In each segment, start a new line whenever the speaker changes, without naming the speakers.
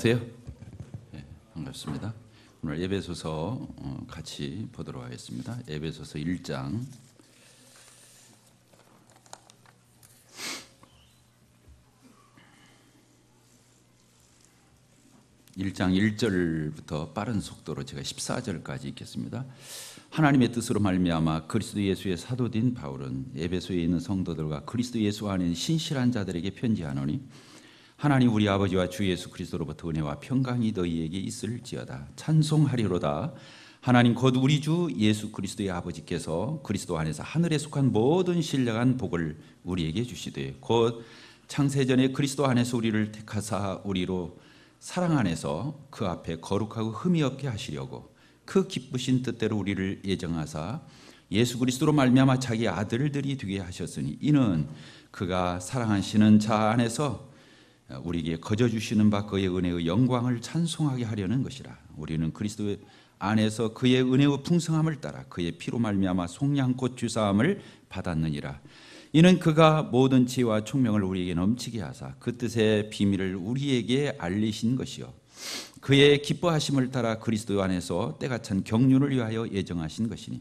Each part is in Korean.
안녕하세요. 네, 반갑습니다. 오늘 에베소서 같이 보도록 하겠습니다. 에베소서 1장 1절부터 빠른 속도로 제가 14절까지 읽겠습니다. 하나님의 뜻으로 말미암아 그리스도 예수의 사도된 바울은 에베소에 있는 성도들과 그리스도 예수 안에 있는 신실한 자들에게 편지하노니 하나님 우리 아버지와 주 예수 그리스도로부터 은혜와 평강이 너희에게 있을지어다. 찬송하리로다. 하나님 곧 우리 주 예수 그리스도의 아버지께서 그리스도 안에서 하늘에 속한 모든 신령한 복을 우리에게 주시되 곧 창세전에 그리스도 안에서 우리를 택하사 우리로 사랑 안에서 그 앞에 거룩하고 흠이 없게 하시려고 그 기쁘신 뜻대로 우리를 예정하사 예수 그리스도로 말미암아 자기 아들들이 되게 하셨으니 이는 그가 사랑하시는 자 안에서 우리에게 거저 주시는 바 그의 은혜의 영광을 찬송하게 하려는 것이라. 우리는 그리스도 안에서 그의 은혜의 풍성함을 따라 그의 피로 말미암아 속량꽃 주사함을 받았느니라. 이는 그가 모든 지혜와 총명을 우리에게 넘치게 하사 그 뜻의 비밀을 우리에게 알리신 것이요 그의 기뻐하심을 따라 그리스도 안에서 때가 찬 경륜을 위하여 예정하신 것이니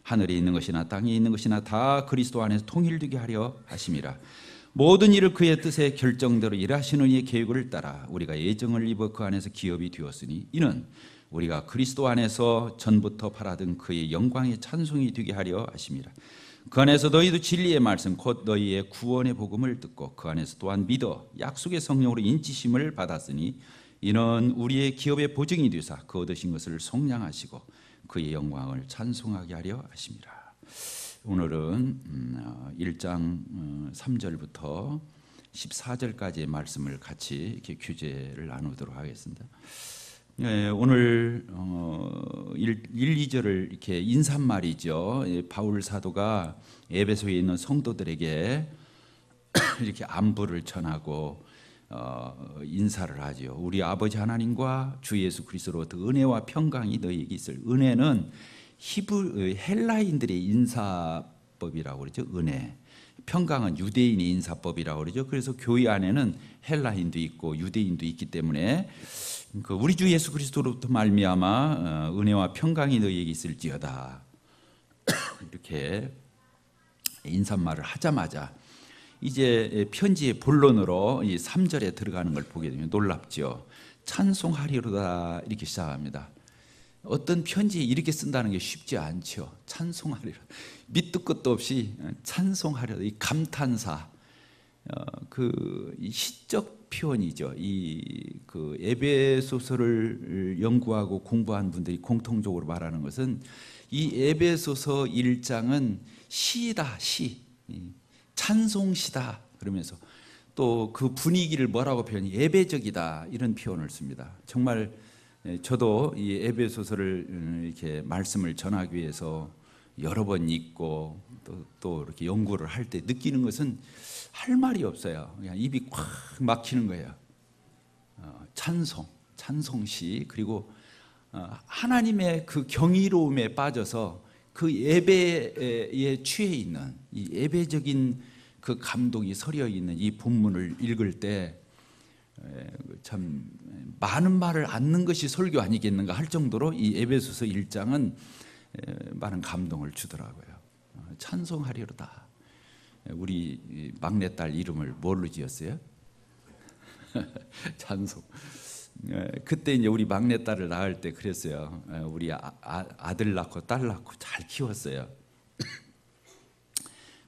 하늘에 있는 것이나 땅에 있는 것이나 다 그리스도 안에서 통일되게 하려 하심이라. 모든 일을 그의 뜻의 결정대로 일하시는 이의 계획을 따라 우리가 예정을 입어 그 안에서 기업이 되었으니 이는 우리가 그리스도 안에서 전부터 바라던 그의 영광의 찬송이 되게 하려 하심이라. 그 안에서 너희도 진리의 말씀 곧 너희의 구원의 복음을 듣고 그 안에서 또한 믿어 약속의 성령으로 인치심을 받았으니 이는 우리의 기업의 보증이 되사 그 얻으신 것을 속량하시고 그의 영광을 찬송하게 하려 하심이라. 오늘은 1장 3절부터 14절까지의 말씀을 같이 이렇게 교제를 나누도록 하겠습니다. 오늘 1, 2절을 이렇게 인사말이죠. 바울 사도가 에베소에 있는 성도들에게 이렇게 안부를 전하고 인사를 하죠. 우리 아버지 하나님과 주 예수 그리스도로부터 은혜와 평강이 너희에게 있을. 은혜는 헬라인들의 인사법이라고 그러죠. 은혜. 평강은 유대인의 인사법이라고 그러죠. 그래서 교회 안에는 헬라인도 있고 유대인도 있기 때문에 우리 주 예수 그리스도로부터 말미암아 은혜와 평강이 너희에게 있을지어다. 이렇게 인사말을 하자마자 이제 편지의 본론으로 이 3절에 들어가는 걸 보게 되면 놀랍죠. 찬송하리로다 이렇게 시작합니다. 어떤 편지에 이렇게 쓴다는 게 쉽지 않죠. 찬송하리라. 밑도 끝도 없이 찬송하리라. 이 감탄사, 이 시적 표현이죠. 그 에베소서를 연구하고 공부한 분들이 공통적으로 말하는 것은 이 에베소서 1장은 시다, 시, 찬송시다 그러면서 또 그 분위기를 뭐라고 표현이 예배적이다 이런 표현을 씁니다. 정말 저도 이 에베소서를 이렇게 말씀을 전하기 위해서 여러 번 읽고 또 이렇게 연구를 할 때 느끼는 것은 할 말이 없어요. 그냥 입이 꽉 막히는 거예요. 찬송시 그리고 하나님의 그 경이로움에 빠져서 그 예배에 취해 있는 이 예배적인 그 감동이 서려 있는 이 본문을 읽을 때 참 많은 말을 않는 것이 설교 아니겠는가 할 정도로 이 에베소서 1장은 많은 감동을 주더라고요. 찬송하리로다. 우리 막내딸 이름을 뭘로 지었어요? 찬송. 그때 이제 우리 막내딸을 낳을 때 그랬어요. 우리 아들 낳고 딸 낳고 잘 키웠어요.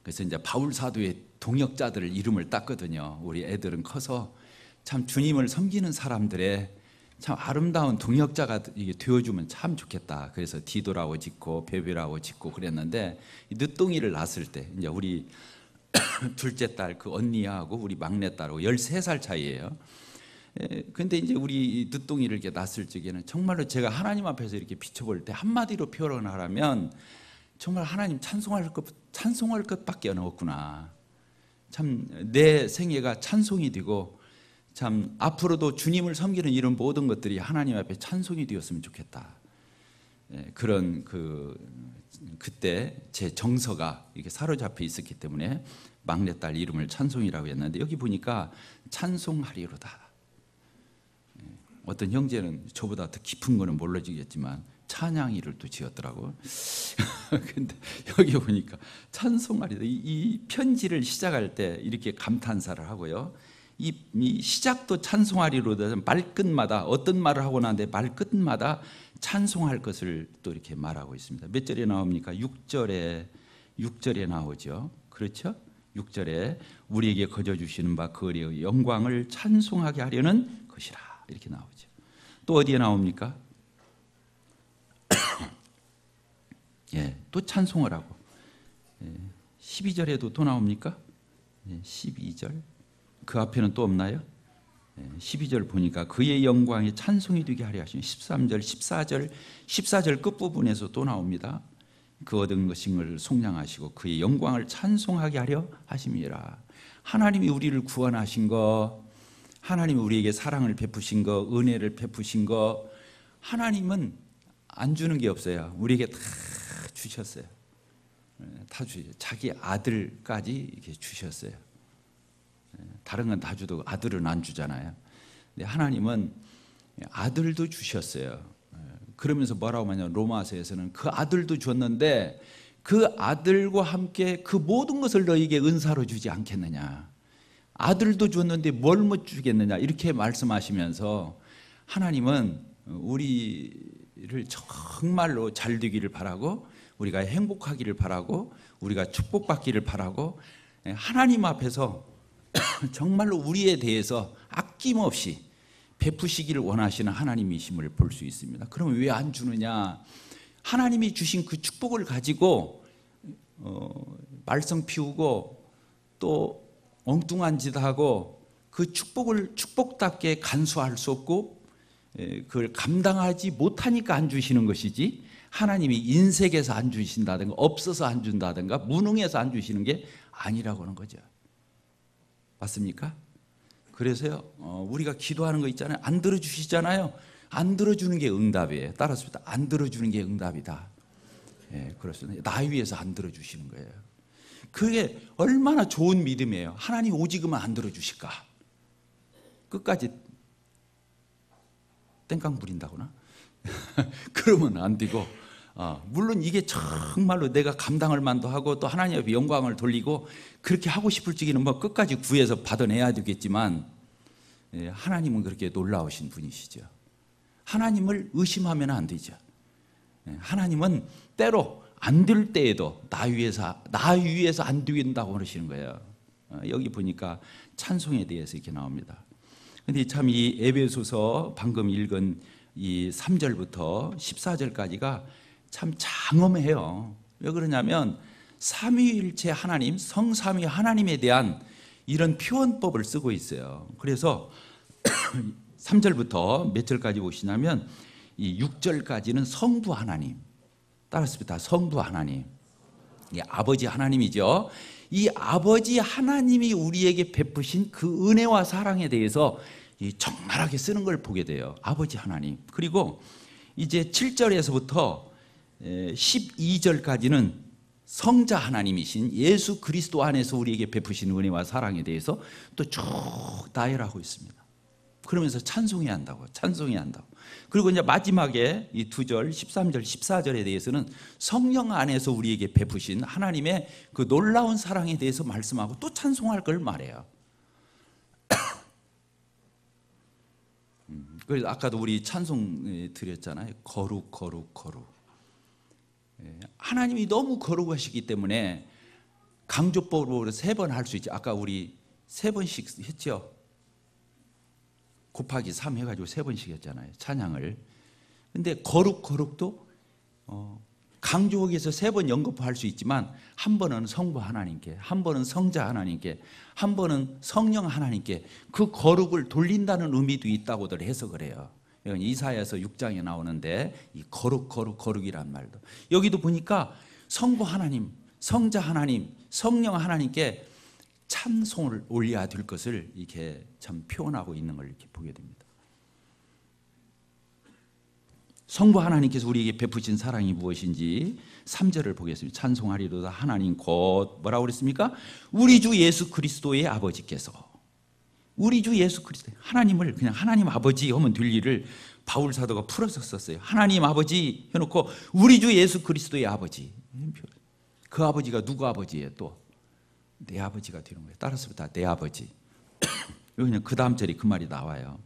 그래서 이제 바울 사도의 동역자들을 이름을 땄거든요. 우리 애들은 커서 참 주님을 섬기는 사람들의 참 아름다운 동역자가 이게 되어주면 참 좋겠다. 그래서 디도라고 짓고 베베라고 짓고 그랬는데 늦둥이를 낳았을 때 이제 우리 둘째 딸 그 언니하고 우리 막내 딸하고 13살 차이예요. 근데 이제 우리 늦둥이를 이렇게 낳았을 적에는 정말로 제가 하나님 앞에서 이렇게 비춰볼 때 한마디로 표현하라면 정말 하나님 찬송할 것밖에 없구나. 참 내 생애가 찬송이 되고 참 앞으로도 주님을 섬기는 이런 모든 것들이 하나님 앞에 찬송이 되었으면 좋겠다. 그런 그때 제 정서가 이렇게 사로잡혀 있었기 때문에 막내딸 이름을 찬송이라고 했는데 여기 보니까 찬송하리로다. 어떤 형제는 저보다 더 깊은 거는 몰라지겠지만 찬양이를 또 지었더라고. 근데 여기 보니까 찬송하리다. 이 편지를 시작할 때 이렇게 감탄사를 하고요. 이 시작도 찬송하리로다. 말끝마다 어떤 말을 하고 나는데 말끝마다 찬송할 것을 또 이렇게 말하고 있습니다. 몇 절에 나옵니까? 6절에 나오죠. 그렇죠? 6절에 우리에게 거저 주시는 바 그 은혜의 영광을 찬송하게 하려는 것이라 이렇게 나오죠. 또 어디에 나옵니까? 예, 또 찬송을 하고 12절에도 또 나옵니까? 12절 그 앞에는 또 없나요? 12절 보니까 그의 영광이 찬송이 되게 하려 하시니 13절, 14절 끝부분에서 또 나옵니다. 그 얻은 것을 속량하시고 그의 영광을 찬송하게 하려 하심이라. 하나님이 우리를 구원하신 거, 하나님이 우리에게 사랑을 베푸신 거, 은혜를 베푸신 거, 하나님은 안 주는 게 없어요. 우리에게 다 주셨어요. 다 주셨어요. 자기 아들까지 이렇게 주셨어요. 다른 건 다 주도 아들은 안 주잖아요. 근데 하나님은 아들도 주셨어요. 그러면서 뭐라고 하냐면 로마서에서는 그 아들도 줬는데 그 아들과 함께 그 모든 것을 너에게 은사로 주지 않겠느냐. 아들도 줬는데 뭘 못 주겠느냐 이렇게 말씀하시면서 하나님은 우리를 정말로 잘 되기를 바라고 우리가 행복하기를 바라고 우리가 축복받기를 바라고 하나님 앞에서 정말로 우리에 대해서 아낌없이 베푸시기를 원하시는 하나님이심을 볼 수 있습니다. 그러면 왜 안 주느냐? 하나님이 주신 그 축복을 가지고 말썽 피우고 또 엉뚱한 짓 하고 그 축복을 축복답게 간수할 수 없고 그걸 감당하지 못하니까 안 주시는 것이지 하나님이 인색해서 안 주신다든가 없어서 안 준다든가 무능해서 안 주시는 게 아니라고 하는 거죠. 맞습니까? 그래서요 우리가 기도하는 거 있잖아요. 안 들어주시잖아요. 안 들어주는 게 응답이에요. 따라서 안 들어주는 게 응답이다. 예, 그렇습니다. 나 위해서 안 들어주시는 거예요. 그게 얼마나 좋은 믿음이에요. 하나님 오직으면 안 들어주실까? 끝까지 땡깡 부린다거나 그러면 안 되고 물론 이게 정말로 내가 감당할 만도 하고 또 하나님 앞에 영광을 돌리고 그렇게 하고 싶을 적에는 뭐 끝까지 구해서 받아내야 되겠지만 하나님은 그렇게 놀라우신 분이시죠. 하나님을 의심하면 안 되죠. 하나님은 때로 안 될 때에도 나 위해서 안 된다고 그러시는 거예요. 여기 보니까 찬송에 대해서 이렇게 나옵니다. 근데 참 이 에베소서 방금 읽은 이 3절부터 14절까지가 참 장엄해요. 왜 그러냐면 삼위일체 하나님, 성삼위 하나님에 대한 이런 표현법을 쓰고 있어요. 그래서 3절부터 몇 절까지 보시냐면 이 6절까지는 성부 하나님, 따랐습니다. 성부 하나님, 아버지 하나님이죠. 이 아버지 하나님이 우리에게 베푸신 그 은혜와 사랑에 대해서 적나라하게 쓰는 걸 보게 돼요. 아버지 하나님. 그리고 이제 7절에서부터 12절까지는 성자 하나님이신 예수 그리스도 안에서 우리에게 베푸신 은혜와 사랑에 대해서 또 쭉 나열하고 있습니다. 그러면서 찬송해야 한다고. 그리고 이제 마지막에 이 2절, 13절, 14절에 대해서는 성령 안에서 우리에게 베푸신 하나님의 그 놀라운 사랑에 대해서 말씀하고 또 찬송할 걸 말해요. 그래서 아까도 우리 찬송 드렸잖아요. 거룩, 거룩, 거룩. 하나님이 너무 거룩하시기 때문에 강조법으로 3번 할 수 있죠. 아까 우리 3번씩 했죠. 곱하기 3 해가지고 3번씩 했잖아요. 찬양을. 근데 거룩도 강조하기 위해서 3번 연거푸할 수 있지만 한 번은 성부 하나님께, 한 번은 성자 하나님께, 한 번은 성령 하나님께 그 거룩을 돌린다는 의미도 있다고들 해석을 해요. 이건 이사야서 6장에 나오는데 이 거룩이란 말도 여기도 보니까 성부 하나님, 성자 하나님, 성령 하나님께 찬송을 올려야 될 것을 이렇게 참 표현하고 있는 걸 이렇게 보게 됩니다. 성부 하나님께서 우리에게 베푸신 사랑이 무엇인지 3절을 보겠습니다. 찬송하리로다 하나님 곧 뭐라고 그랬습니까? 우리 주 예수 그리스도의 아버지께서 우리 주 예수 그리스도, 하나님을 그냥 하나님 아버지 하면 될 일을 바울 사도가 풀어서 썼어요. 하나님 아버지 해놓고 우리 주 예수 그리스도의 아버지. 그 아버지가 누구 아버지예요? 또 내 아버지가 되는 거예요. 따라서 다 내 아버지. 그냥 그 다음 절이 그 말이 나와요.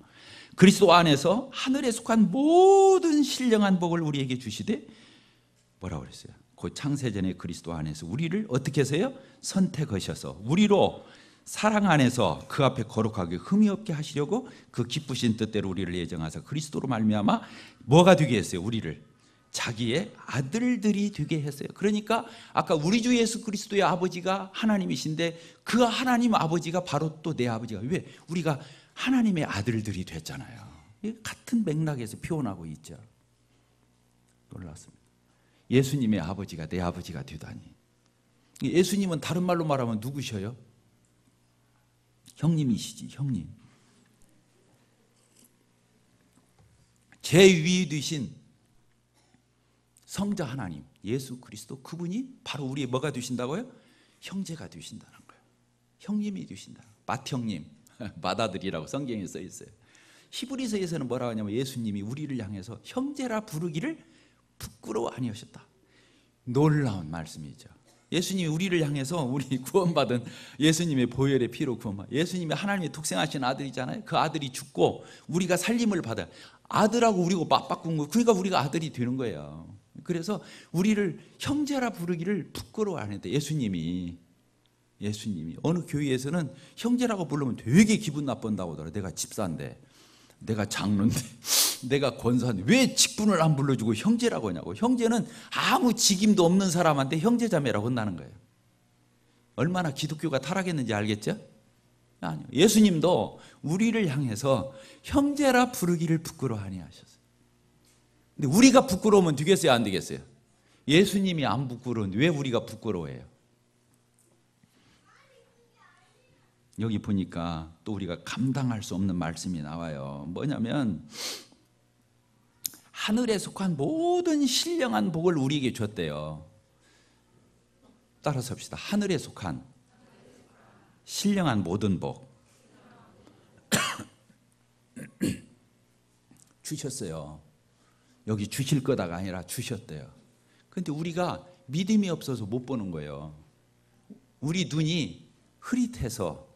그리스도 안에서 하늘에 속한 모든 신령한 복을 우리에게 주시되 뭐라고 그랬어요? 그 창세전에 그리스도 안에서 우리를 어떻게 해서요? 선택하셔서 우리로 사랑 안에서 그 앞에 거룩하게 흠이 없게 하시려고 그 기쁘신 뜻대로 우리를 예정하사 그리스도로 말미암아 뭐가 되게 했어요? 우리를 자기의 아들들이 되게 했어요. 그러니까 아까 우리 주 예수 그리스도의 아버지가 하나님이신데 그 하나님 아버지가 바로 또 내 아버지가, 왜? 우리가 하나님의 아들들이 됐잖아요. 같은 맥락에서 표현하고 있죠. 놀랐습니다. 예수님의 아버지가 내 아버지가 되다니. 예수님은 다른 말로 말하면 누구셔요? 형님이시지, 형님. 제위 되신 성자 하나님 예수 그리스도, 그분이 바로 우리의 뭐가 되신다고요? 형제가 되신다는 거예요. 형님이 되신다. 맏형님, 맏아들이라고 성경에 써 있어요. 히브리서에서는 뭐라고 하냐면 예수님이 우리를 향해서 형제라 부르기를 부끄러워 아니하셨다. 놀라운 말씀이죠. 예수님이 우리를 향해서 우리 구원받은 예수님의 보혈의 피로 구원받은, 예수님이 하나님의 독생하신 아들이잖아요. 그 아들이 죽고 우리가 살림을 받아요. 아들하고 우리가 맞바꾼 거, 그러니까 우리가 아들이 되는 거예요. 그래서 우리를 형제라 부르기를 부끄러워 안 했대. 예수님이 어느 교회에서는 형제라고 부르면 되게 기분 나쁜다고 하더라고요. 내가 집사인데, 내가 장로인데, 내가 권사인데 왜 직분을 안 불러주고 형제라고 하냐고. 형제는 아무 직임도 없는 사람한테 형제자매라고 한다는 거예요. 얼마나 기독교가 타락했는지 알겠죠? 아니요. 예수님도 우리를 향해서 형제라 부르기를 부끄러워하니 하셨어요. 근데 우리가 부끄러우면 되겠어요, 안 되겠어요? 예수님이 안 부끄러운데 왜 우리가 부끄러워해요? 여기 보니까 또 우리가 감당할 수 없는 말씀이 나와요. 뭐냐면 하늘에 속한 모든 신령한 복을 우리에게 줬대요. 따라서 합시다. 하늘에 속한 신령한 모든 복 주셨어요. 여기 주실 거다가 아니라 주셨대요. 그런데 우리가 믿음이 없어서 못 보는 거예요. 우리 눈이 흐릿해서,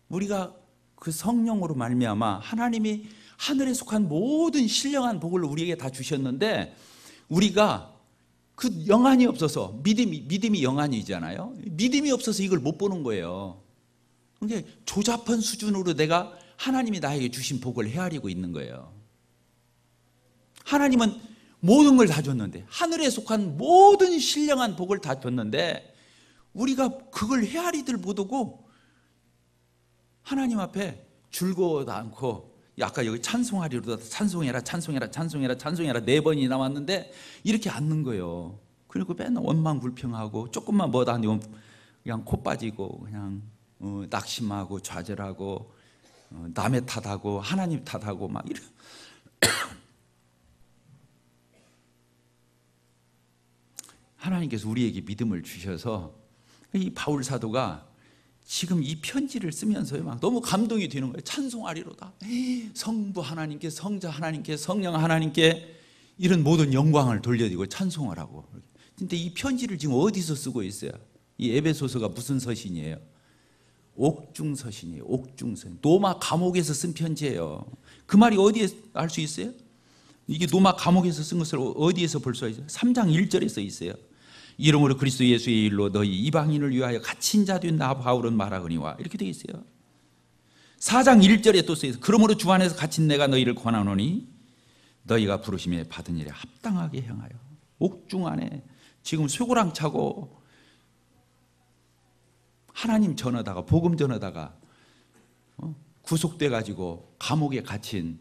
우리가 그 성령으로 말미암아 하나님이 하늘에 속한 모든 신령한 복을 우리에게 다 주셨는데 우리가 그 영안이 없어서, 믿음이 영안이잖아요. 믿음이 없어서 이걸 못 보는 거예요. 그러니까 조잡한 수준으로 내가 하나님이 나에게 주신 복을 헤아리고 있는 거예요. 하나님은 모든 걸 다 줬는데, 하늘에 속한 모든 신령한 복을 다 줬는데 우리가 그걸 헤아리들 못하고 하나님 앞에 즐거워도 않고, 아까 여기 찬송하리로다 찬송해라 찬송해라 찬송해라 찬송해라 4번이 나왔는데 이렇게 앉는 거예요. 그리고 맨날 원망불평하고 조금만 뭐다 하면 그냥 코 빠지고 그냥 낙심하고 좌절하고 남의 탓하고 하나님 탓하고 막 이래. 하나님께서 우리에게 믿음을 주셔서 이 바울 사도가 지금 이 편지를 쓰면서요 막 너무 감동이 되는 거예요. 찬송하리로다. 성부 하나님께, 성자 하나님께, 성령 하나님께 이런 모든 영광을 돌려드리고 찬송을 하고. 근데 이 편지를 지금 어디서 쓰고 있어요? 이 에베소서가 무슨 서신이에요? 옥중서신이에요. 옥중서신. 로마 감옥에서 쓴 편지예요. 그 말이 어디에 알 수 있어요? 이게 로마 감옥에서 쓴 것을 어디에서 볼 수 있어요? 3장 1절에 써 있어요. 이름으로 그리스도 예수의 일로 너희 이방인을 위하여 갇힌 자 된 나 바울은 말하거니와, 이렇게 되어 있어요. 4장 1절에 또 써 있어요. 그러므로 주 안에서 갇힌 내가 너희를 권하노니 너희가 부르심에 받은 일에 합당하게 행하여. 옥중 안에 지금 쇠고랑 차고 하나님 전하다가 복음 전하다가 구속돼 가지고 감옥에 갇힌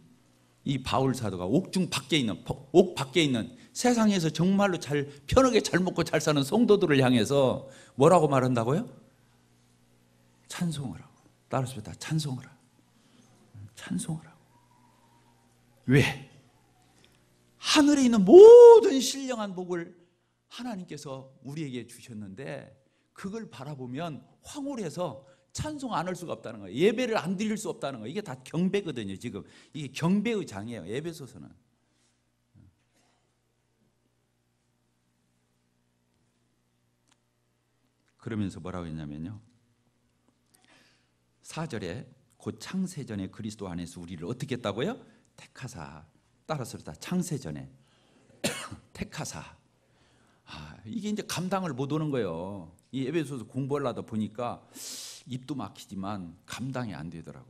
이 바울 사도가 옥중 밖에 있는, 옥 밖에 있는 세상에서 정말로 잘 편하게 잘 먹고 잘 사는 성도들을 향해서 뭐라고 말한다고요? 찬송을 하고. 따라서 다 찬송을 하고. 찬송을 하고. 왜? 하늘에 있는 모든 신령한 복을 하나님께서 우리에게 주셨는데 그걸 바라보면 황홀해서 찬송 안 할 수가 없다는 거예요. 예배를 안 드릴 수 없다는 거예요. 이게 다 경배거든요. 지금 이게 경배의 장이에요. 에베소서는. 그러면서 뭐라고 했냐면요, 4절에 곧 창세전에 그리스도 안에서 우리를 어떻게 했다고요? 택하사. 따라서 그렇다. 창세전에 택하사. 이게 이제 감당을 못 오는 거예요. 이 에베소서 공부하려다 보니까 입도 막히지만 감당이 안 되더라고.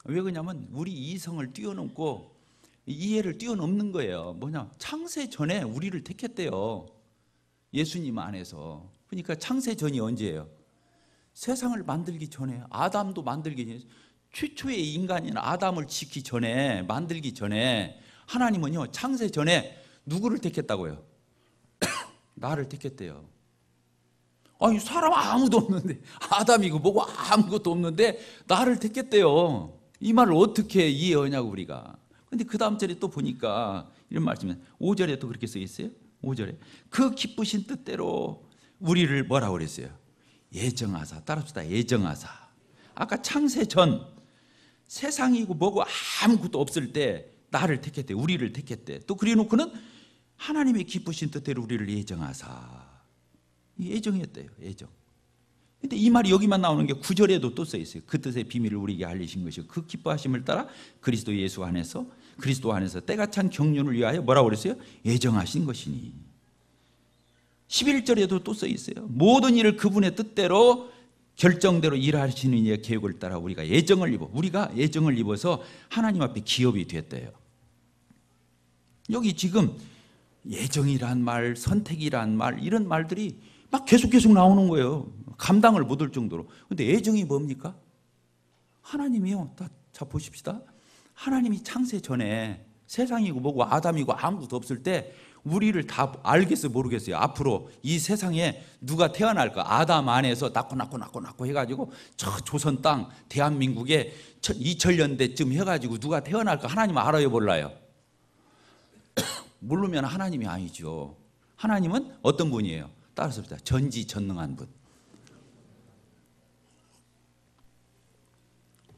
왜 그러냐면 우리 이성을 뛰어넘고 이해를 뛰어넘는 거예요. 뭐냐, 창세 전에 우리를 택했대요. 예수님 안에서. 그러니까 창세 전이 언제예요? 세상을 만들기 전에, 아담도 만들기 전에, 최초의 인간인 아담을 짓기 전에, 만들기 전에 하나님은요, 창세 전에 누구를 택했다고요? 나를 택했대요. 아니, 사람 아무도 없는데, 아담이고 뭐고 아무것도 없는데 나를 택했대요. 이 말을 어떻게 이해하냐고 우리가. 근데 그 다음 절에 또 보니까 이런 말씀이 5절에 또 그렇게 써 있어요. 5절에 그 기쁘신 뜻대로 우리를 뭐라고 그랬어요? 예정하사. 따라합시다. 예정하사. 아까 창세 전 세상이고 뭐고 아무것도 없을 때 나를 택했대. 우리를 택했대. 또 그래 놓고는 하나님의 기쁘신 뜻대로 우리를 예정하사. 예정이었대요. 예정. 근데 이 말이 여기만 나오는 게 9절에도 또 써 있어요. 그 뜻의 비밀을 우리에게 알리신 것이요 그 기뻐하심을 따라 그리스도 예수 안에서, 그리스도 안에서 때가 찬 경륜을 위하여 뭐라고 그랬어요? 예정하신 것이니. 11절에도 또 써 있어요. 모든 일을 그분의 뜻대로 결정대로 일하시는 이의 계획을 따라 우리가 예정을 입어서 하나님 앞에 기업이 됐대요. 여기 지금 예정이란 말, 선택이란 말, 이런 말들이 막 계속 나오는 거예요. 감당을 못할 정도로. 근데 예정이 뭡니까? 하나님이요. 자 보십시다. 하나님이 창세 전에 세상이고 뭐고 아담이고 아무것도 없을 때 우리를 다 알겠어요, 모르겠어요? 앞으로 이 세상에 누가 태어날까? 아담 안에서 낳고 해가지고 저 조선 땅 대한민국에 2000년대쯤 해가지고 누가 태어날까? 하나님 알아요, 몰라요? 모르면 하나님이 아니죠. 하나님은 어떤 분이에요? 따라서 전지전능한 분.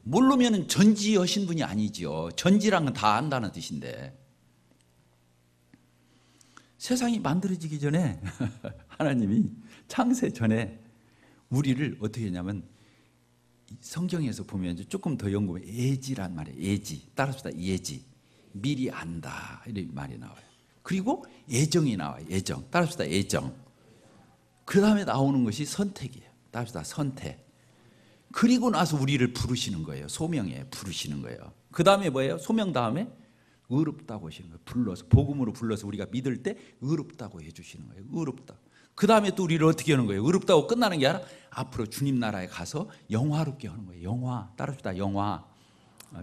모르면 전지하신 분이 아니죠. 전지란 건 다 안다는 뜻인데. 세상이 만들어지기 전에 하나님이 창세 전에 우리를 어떻게 했냐면 성경에서 보면 조금 더 연구하면 예지란 말이에요. 예지. 따라서 예지. 미리 안다. 이런 말이 나와요. 그리고 예정이 나와요. 예정. 따라서 예정. 그 다음에 나오는 것이 선택이에요. 따라서 선택. 그리고 나서 우리를 부르시는 거예요. 소명에 부르시는 거예요. 그 다음에 뭐예요? 소명 다음에 의롭다고 하시는 거예요. 불러서, 복음으로 불러서 우리가 믿을 때 의롭다고 해주시는 거예요. 의롭다. 그 다음에 또 우리를 어떻게 하는 거예요? 의롭다고 끝나는 게 아니라 앞으로 주님 나라에 가서 영화롭게 하는 거예요. 영화. 따라합시다. 영화.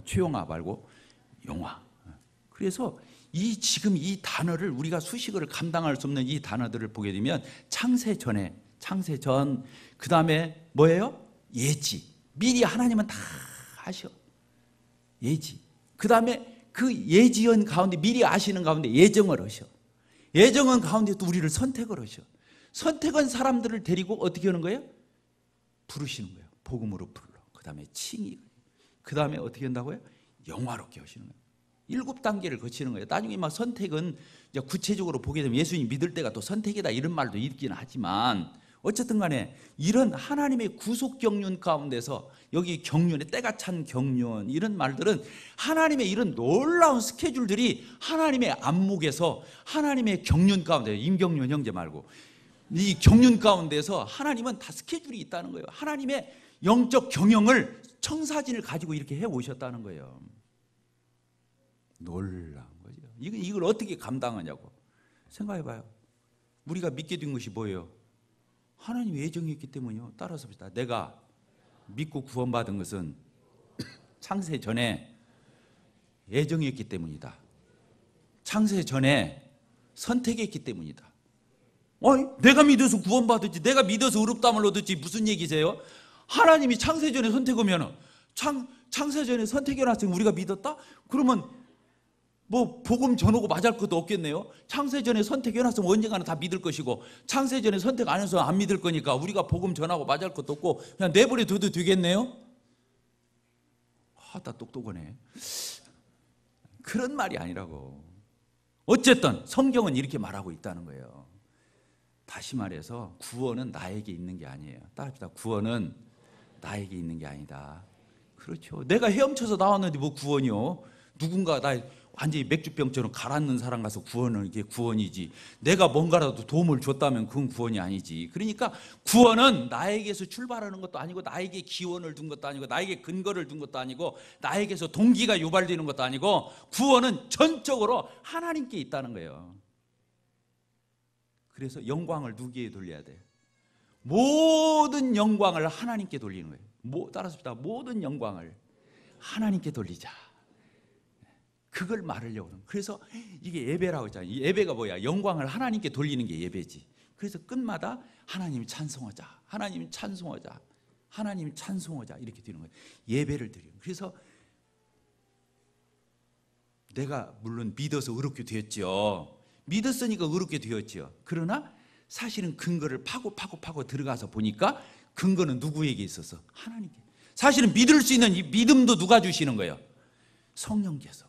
최영화 말고 영화. 그래서 지금 이 단어를 우리가 수식어를 감당할 수 없는 이 단어들을 보게 되면 창세 전에, 창세 전, 그 다음에 뭐예요? 예지. 미리 하나님은 다 아셔. 예지. 그 다음에 그 예지연 가운데 미리 아시는 가운데 예정을 하셔. 예정은 가운데 또 우리를 선택을 하셔. 선택한 사람들을 데리고 어떻게 하는 거예요? 부르시는 거예요. 복음으로 불러. 그 다음에 칭의. 그 다음에 어떻게 한다고요? 영화롭게 하시는 거예요. 7단계를 거치는 거예요. 나중에 막 선택은 이제 구체적으로 보게 되면 예수님 믿을 때가 또 선택이다 이런 말도 있기는 하지만 어쨌든 간에 이런 하나님의 구속 경륜 가운데서 여기 경륜에 때가 찬 경륜 이런 말들은 하나님의 이런 놀라운 스케줄들이 하나님의 안목에서 하나님의 경륜 가운데, 임경륜 형제 말고 이 경륜 가운데서 하나님은 다 스케줄이 있다는 거예요. 하나님의 영적 경영을 청사진을 가지고 이렇게 해오셨다는 거예요. 놀라운 거죠. 이걸 어떻게 감당하냐고 생각해봐요. 우리가 믿게 된 것이 뭐예요? 하나님의 예정이 있기 때문이요. 따라서 봅시다. 내가 믿고 구원받은 것은 창세 전에 예정이 있기 때문이다. 창세 전에 선택했기 때문이다. 내가 믿어서 구원받았지, 내가 믿어서 의롭다함을 얻었지 무슨 얘기세요? 하나님이 창세 전에 선택하면 창세 전에 선택해놨으면 우리가 믿었다? 그러면 뭐 복음 전하고 맞을 것도 없겠네요. 창세전에 선택해놨으면 언젠가는 다 믿을 것이고, 창세전에 선택 안 해서 안 믿을 거니까 우리가 복음 전하고 맞을 것도 없고 그냥 내버려 둬도 되겠네요. 다 똑똑하네. 그런 말이 아니라고. 어쨌든 성경은 이렇게 말하고 있다는 거예요. 다시 말해서 구원은 나에게 있는 게 아니에요. 따라합시다. 구원은 나에게 있는 게 아니다. 그렇죠. 내가 헤엄쳐서 나왔는데 뭐 구원이요? 누군가 나 완전히 맥주병처럼 가라앉는 사람 가서 구원은 이게 구원이지. 내가 뭔가라도 도움을 줬다면 그건 구원이 아니지. 그러니까 구원은 나에게서 출발하는 것도 아니고, 나에게 기원을 둔 것도 아니고, 나에게 근거를 둔 것도 아니고, 나에게서 동기가 유발되는 것도 아니고, 구원은 전적으로 하나님께 있다는 거예요. 그래서 영광을 누구에게 돌려야 돼? 모든 영광을 하나님께 돌리는 거예요. 따라서 모든 영광을 하나님께 돌리자. 그걸 말하려고 하는. 그래서 이게 예배라고 했잖아요. 이 예배가 뭐야? 영광을 하나님께 돌리는 게 예배지. 그래서 끝마다 하나님 찬송하자, 하나님 찬송하자, 하나님 찬송하자 이렇게 드리는 거예요. 예배를 드리는. 그래서 내가 물론 믿어서 의롭게 되었죠. 믿었으니까 의롭게 되었죠. 그러나 사실은 근거를 파고 들어가서 보니까 근거는 누구에게 있어서? 하나님께. 사실은 믿을 수 있는 이 믿음도 누가 주시는 거예요? 성령께서.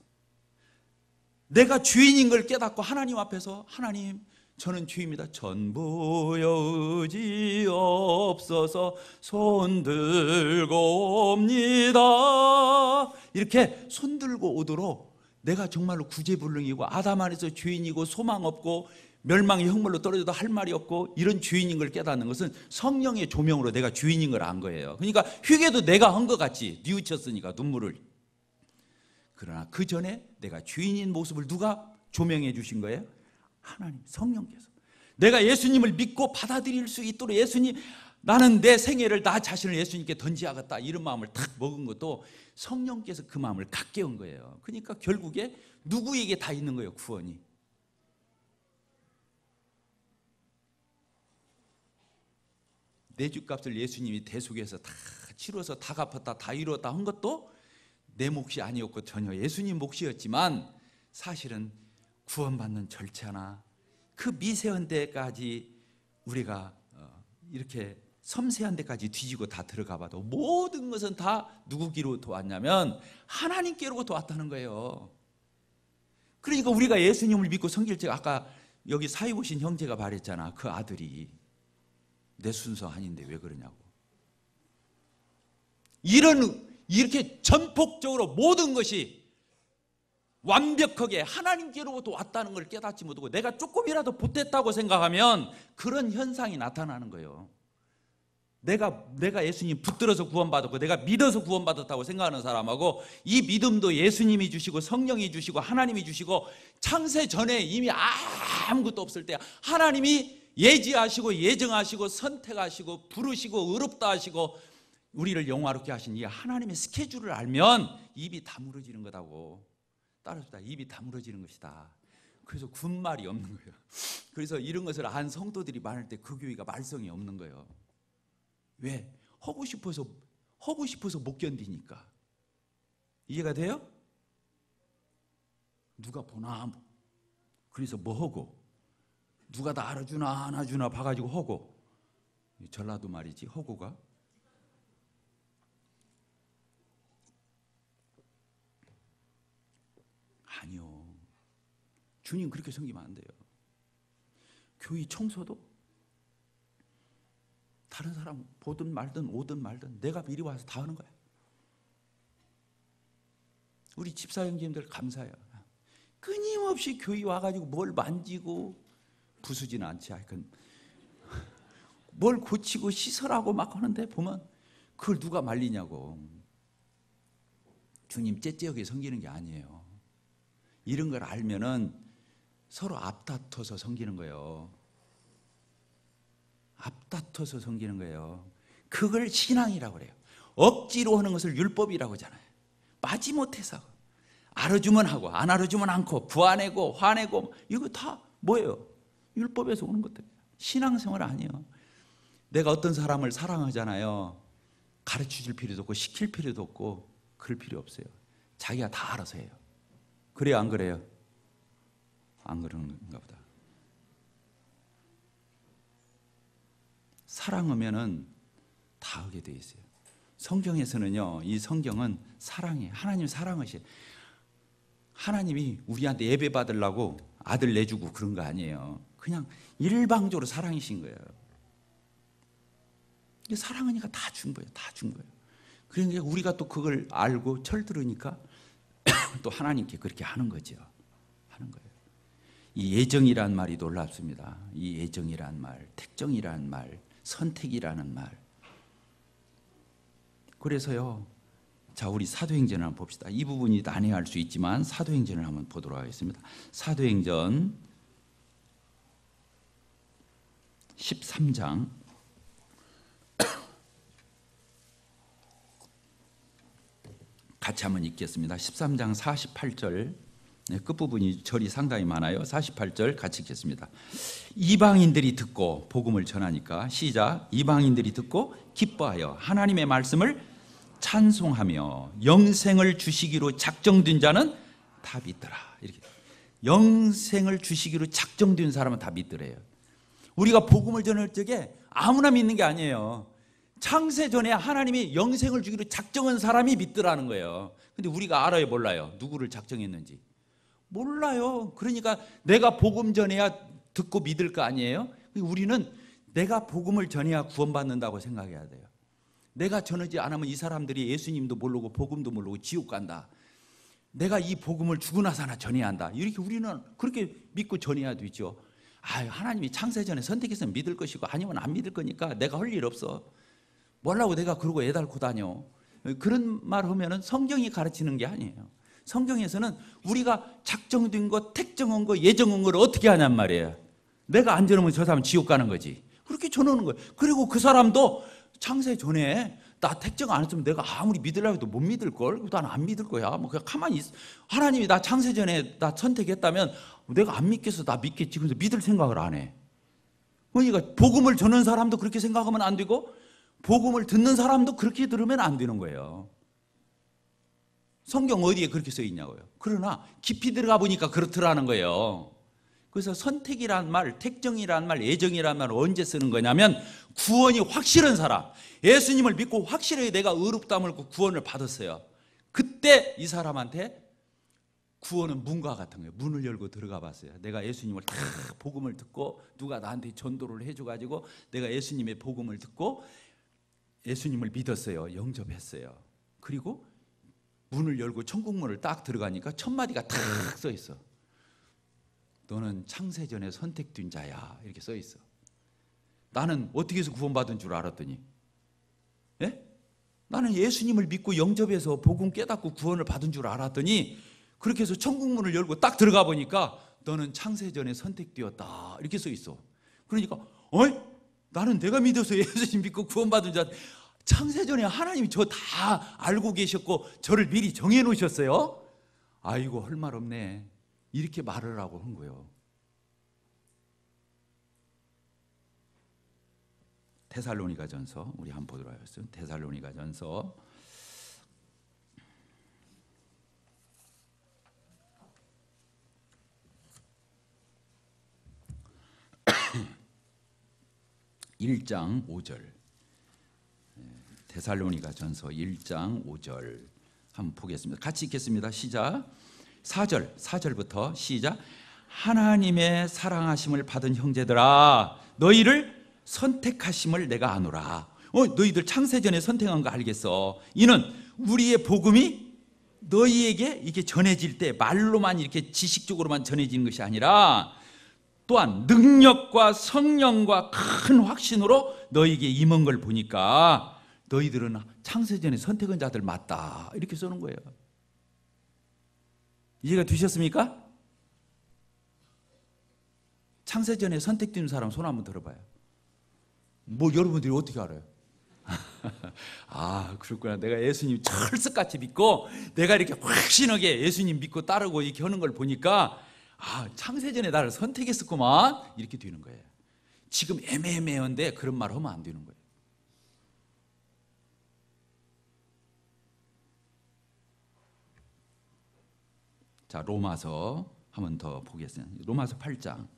내가 죄인인 걸 깨닫고 하나님 앞에서, 하나님 저는 죄입니다. 전부여 의지 없어서 손 들고 옵니다. 이렇게 손 들고 오도록 내가 정말로 구제불능이고 아담 안에서 죄인이고 소망 없고 멸망의 형벌로 떨어져도 할 말이 없고 이런 죄인인 걸 깨닫는 것은 성령의 조명으로 내가 죄인인 걸 안 거예요. 그러니까 회개도 내가 한 것 같지. 뉘우쳤으니까 눈물을. 그러나 그 전에 내가 죄인인 모습을 누가 조명해 주신 거예요? 하나님, 성령께서. 내가 예수님을 믿고 받아들일 수 있도록 예수님, 나는 내 생애를 나 자신을 예수님께 던지야겠다 이런 마음을 탁 먹은 것도 성령께서 그 마음을 갖게 온 거예요. 그러니까 결국에 누구에게 다 있는 거예요, 구원이. 내 죗값을 예수님이 대속해서 다 치러서 다 갚았다, 다 이루었다 한 것도 내 몫이 아니었고 전혀 예수님 몫이었지만, 사실은 구원받는 절차나 그 미세한 데까지 우리가 이렇게 섬세한 데까지 뒤지고 다 들어가 봐도 모든 것은 다 누구기로부터 왔냐면 하나님께로부터 왔다는 거예요. 그러니까 우리가 예수님을 믿고 섬길 때, 아까 여기 사회 보신 형제가 말했잖아. 그 아들이 내 순서 아닌데 왜 그러냐고. 이렇게 전폭적으로 모든 것이 완벽하게 하나님께로부터 왔다는 걸 깨닫지 못하고 내가 조금이라도 보탰다고 생각하면 그런 현상이 나타나는 거예요. 내가 예수님 붙들어서 구원받았고 내가 믿어서 구원받았다고 생각하는 사람하고, 이 믿음도 예수님이 주시고 성령이 주시고 하나님이 주시고, 창세 전에 이미 아무것도 없을 때 하나님이 예지하시고 예정하시고 선택하시고 부르시고 의롭다 하시고 우리를 영화롭게 하신 이 하나님의 스케줄을 알면 입이 다물어지는 거다고. 따라합시다. 입이 다물어지는 것이다. 그래서 군말이 없는 거예요. 그래서 이런 것을 안 성도들이 많을 때 그 교회가 말썽이 없는 거예요. 왜? 하고 싶어서 못 견디니까. 이해가 돼요? 누가 보나, 그래서 뭐 하고, 누가 다 알아주나 안 알아주나 봐가지고 하고. 전라도 말이지, 허고가. 아니요. 주님 그렇게 섬기면 안 돼요. 교회 청소도 다른 사람 보든 말든 오든 말든 내가 미리 와서 다 하는 거야. 우리 집사 형제님들 감사해요. 끊임없이 교회 와가지고 뭘 만지고 부수지는 않지. 하여튼 뭘 고치고 시설하고 막 하는데 보면 그걸 누가 말리냐고. 주님 째째하게 섬기는 게 아니에요. 이런 걸 알면은 서로 앞다퉈서 섬기는 거예요. 앞다퉈서 섬기는 거예요. 그걸 신앙이라고 그래요. 억지로 하는 것을 율법이라고 하잖아요. 마지못해서 알아주면 하고 안 알아주면 않고 부화내고 화내고, 이거 다 뭐예요? 율법에서 오는 것들. 신앙생활 아니에요. 내가 어떤 사람을 사랑하잖아요. 가르쳐줄 필요도 없고 시킬 필요도 없고 그럴 필요 없어요. 자기가 다 알아서 해요. 그래요, 안 그래요? 안 그런가 보다. 사랑하면은 다 하게 돼 있어요. 성경에서는요, 이 성경은 사랑이에요. 하나님 사랑하셔요. 하나님이 우리한테 예배 받으려고 아들 내주고 그런 거 아니에요. 그냥 일방적으로 사랑이신 거예요. 사랑하니까 다 준 거예요. 다 준 거예요. 그러니까 우리가 또 그걸 알고 철들으니까 또 하나님께 그렇게 하는 거죠. 하는 거예요. 이 애정이란 말이 놀랍습니다. 이 애정이란 말, 택정이란 말, 선택이라는 말. 그래서요, 자, 우리 사도행전을 한번 봅시다. 이 부분이 난해할 수 있지만 사도행전을 한번 보도록 하겠습니다. 사도행전 13장 같이 한번 읽겠습니다. 13장 48절 끝부분이 절이 상당히 많아요. 48절 같이 읽겠습니다. 이방인들이 듣고, 복음을 전하니까 시작. 이방인들이 듣고 기뻐하여 하나님의 말씀을 찬송하며 영생을 주시기로 작정된 자는 다 믿더라. 이렇게 영생을 주시기로 작정된 사람은 다 믿더래요. 우리가 복음을 전할 적에 아무나 믿는 게 아니에요. 창세 전에 하나님이 영생을 주기로 작정한 사람이 믿더라는 거예요. 근데 우리가 알아요, 몰라요? 누구를 작정했는지 몰라요. 그러니까 내가 복음 전해야 듣고 믿을 거 아니에요? 우리는 내가 복음을 전해야 구원받는다고 생각해야 돼요. 내가 전하지 않으면 이 사람들이 예수님도 모르고 복음도 모르고 지옥 간다. 내가 이 복음을 죽고 나서나 전해야 한다. 이렇게 우리는 그렇게 믿고 전해야 되죠. 하나님이 창세전에 선택했으면 믿을 것이고 아니면 안 믿을 거니까 내가 할 일 없어. 뭐라고 내가 그러고 애달고 다녀. 그런 말 하면은 성경이 가르치는 게 아니에요. 성경에서는 우리가 작정된 거, 택정한 거, 예정한 걸 어떻게 하냔 말이에요. 내가 안 전하면 저 사람 지옥 가는 거지. 그렇게 전하는 거예요. 그리고 그 사람도 창세 전에 나 택정 안 했으면 내가 아무리 믿으려고 해도 못 믿을걸? 나는 안 믿을 거야. 뭐 그냥 가만히 있어. 하나님이 나 창세 전에 나 선택했다면 내가 안 믿겠어. 나 믿겠지. 그래서 믿을 생각을 안 해. 그러니까 복음을 전하는 사람도 그렇게 생각하면 안 되고 복음을 듣는 사람도 그렇게 들으면 안 되는 거예요. 성경 어디에 그렇게 써 있냐고요. 그러나 깊이 들어가 보니까 그렇더라는 거예요. 그래서 선택이란 말, 택정이란 말, 애정이란 말을 언제 쓰는 거냐면 구원이 확실한 사람, 예수님을 믿고 확실하게 내가 의롭다함을 얻고 구원을 받았어요. 그때 이 사람한테 구원은 문과 같은 거예요. 문을 열고 들어가 봤어요. 내가 예수님을 다 복음을 듣고 누가 나한테 전도를 해줘가지고 내가 예수님의 복음을 듣고 예수님을 믿었어요. 영접했어요. 그리고 문을 열고 천국문을 딱 들어가니까 첫 마디가 탁 써 있어. 너는 창세전에 선택된 자야. 이렇게 써 있어. 나는 어떻게 해서 구원받은 줄 알았더니, 예? 나는 예수님을 믿고 영접해서 복음 깨닫고 구원을 받은 줄 알았더니 그렇게 해서 천국문을 열고 딱 들어가 보니까 너는 창세전에 선택되었다. 이렇게 써 있어. 그러니까 나는 내가 믿어서 예수님 믿고 구원받은 자. 창세전에 하나님이 저 다 알고 계셨고 저를 미리 정해 놓으셨어요. 아이고 할 말 없네. 이렇게 말을 하고 한 거예요. 데살로니가전서 우리 한번 보도록 하겠습니다. 데살로니가전서 1장 5절. 데살로니가전서 1장 5절 한번 보겠습니다. 같이 읽겠습니다. 시작. 4절부터 시작. 하나님의 사랑하심을 받은 형제들아, 너희를 선택하심을 내가 아노라. 너희들 창세전에 선택한 거 알겠어. 이는 우리의 복음이 너희에게 이게 전해질 때 말로만 이렇게 지식적으로만 전해지는 것이 아니라 또한 능력과 성령과 큰 확신으로 너희에게 임한 걸 보니까 너희들은 창세전에 선택한 자들 맞다. 이렇게 써놓은 거예요. 이해가 되셨습니까? 창세전에 선택된 사람 손 한번 들어봐요. 뭐 여러분들이 어떻게 알아요? 아, 그렇구나. 내가 예수님 철석같이 믿고 내가 이렇게 확신하게 예수님 믿고 따르고 이렇게 하는 걸 보니까 창세전에 나를 선택했었구만. 이렇게 되는 거예요. 지금 애매한데 그런 말 하면 안 되는 거예요. 자, 자, 로마서 한 번 더 보겠습니다. 로마서 8장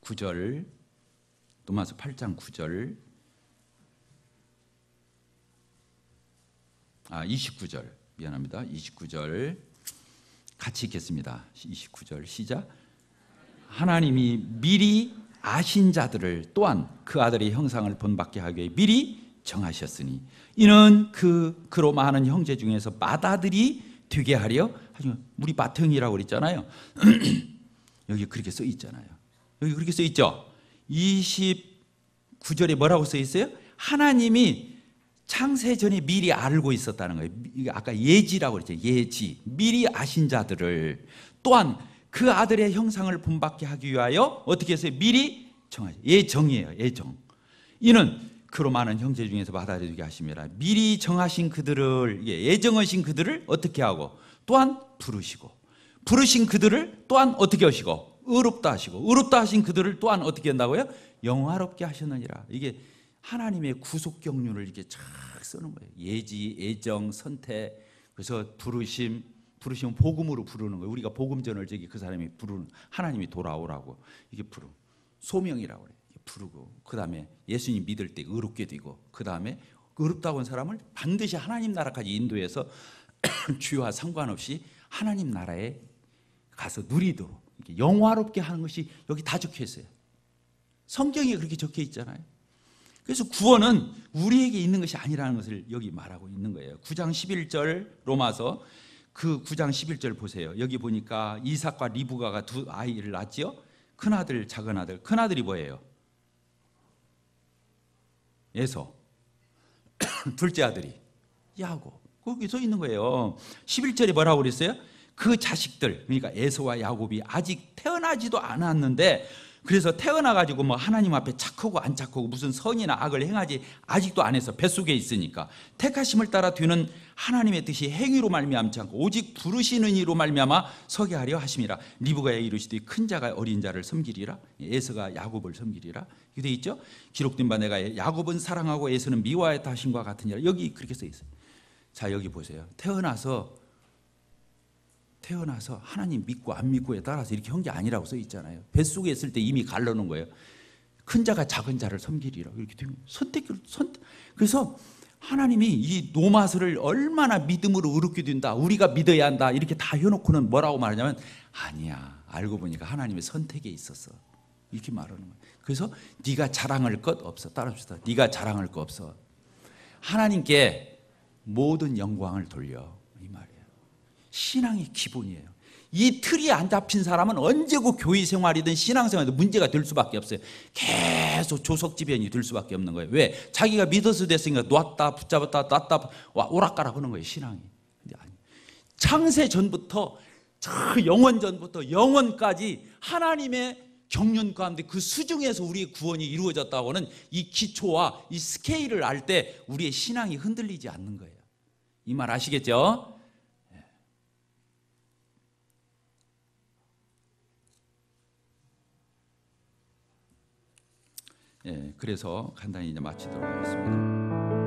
9절, 로마서 8장 9절, 29절, 미안합니다. 29절 같이 읽겠습니다. 29절 시작. 하나님이 미리 아신 자들을 또한 그 아들의 형상을 본받게 하기 위해 미리 정하셨으니 이는 그로 많은 형제 중에서 맏아들이 되게 하려 하지만 우리 맏형이라고 그랬잖아요. 여기 그렇게 써 있잖아요. 여기 그렇게 써 있죠. 29절에 뭐라고 써 있어요? 하나님이 창세 전에 미리 알고 있었다는 거예요. 아까 예지라고 그랬죠. 예지. 미리 아신 자들을 또한 그 아들의 형상을 본받게 하기 위하여 어떻게 했어요? 미리 정하죠. 예정이에요. 예정. 이는 그로 많은 형제 중에서 받아들이게 하심이라. 미리 정하신 그들을, 예정하신 그들을 어떻게 하고 또한 부르시고, 부르신 그들을 또한 어떻게 하시고 의롭다 하시고, 의롭다 하신 그들을 또한 어떻게 한다고요? 영화롭게 하셨느니라. 이게 하나님의 구속 경륜을 이렇게 쫙 쓰는 거예요. 예지, 예정, 선택. 그래서 부르심, 부르시면 복음으로 부르는 거예요. 우리가 복음전을 저기 그 사람이 부르는, 하나님이 돌아오라고 이게 부르고, 소명이라고 그래요. 부르고, 그 다음에 예수님 믿을 때 의롭게 되고, 그 다음에 의롭다고 한 사람을 반드시 하나님 나라까지 인도해서 주와 상관없이 하나님 나라에 가서 누리도록 이렇게 영화롭게 하는 것이 여기 다 적혀 있어요. 성경에 그렇게 적혀 있잖아요. 그래서 구원은 우리에게 있는 것이 아니라는 것을 여기 말하고 있는 거예요. 9장 11절 로마서 그 9장 11절 보세요. 여기 보니까 이삭과 리브가가 두 아이를 낳지요. 큰아들, 작은아들. 큰아들이 뭐예요? 에서. 둘째 아들이 야곱. 거기 써 있는 거예요. 11절에 뭐라고 그랬어요? 그 자식들, 그러니까 에서와 야곱이 아직 태어나지도 않았는데, 그래서 태어나가지고 뭐 하나님 앞에 착하고 안 착하고 무슨 선이나 악을 행하지 아직도 안 해서 뱃속에 있으니까 택하심을 따라 되는 하나님의 뜻이 행위로 말미암지 않고 오직 부르시는 이로 말미암아 서게 하려 하심이라. 리브가에 이르시되 큰 자가 어린 자를 섬기리라. 에서가 야곱을 섬기리라. 이게 돼 있죠. 기록된 바 내가 야곱은 사랑하고 에서는 미워하였다 하심과 같으니라. 여기 그렇게 써 있어요. 자, 여기 보세요. 태어나서 하나님 믿고 안 믿고에 따라서 이렇게 한 게 아니라고 써 있잖아요. 뱃속에 있을 때 이미 갈라놓은 거예요. 큰 자가 작은 자를 섬기리라. 이렇게 되면 선택. 그래서 하나님이 이 노마스를 얼마나 믿음으로 의롭게 된다, 우리가 믿어야 한다 이렇게 다 해놓고는 뭐라고 말하냐면, 아니야, 알고 보니까 하나님의 선택에 있었어, 이렇게 말하는 거예요. 그래서 네가 자랑할 것 없어. 따라합시다. 네가 자랑할 것 없어. 하나님께 모든 영광을 돌려, 이 말이에요. 신앙이 기본이에요. 이 틀이 안 잡힌 사람은 언제고 교회 생활이든 신앙생활이든 문제가 될 수밖에 없어요. 계속 조석지변이 될 수밖에 없는 거예요. 왜? 자기가 믿어서 됐으니까 놨다 붙잡았다 놨다 오락가락 하는 거예요, 신앙이. 근데 아니, 창세 전부터 저 영원 전부터 영원까지 하나님의 경륜 가운데 그 수중에서 우리의 구원이 이루어졌다고는 이 기초와 이 스케일을 알 때 우리의 신앙이 흔들리지 않는 거예요. 이 말 아시겠죠? 그래서 간단히 이제 마치도록 하겠습니다.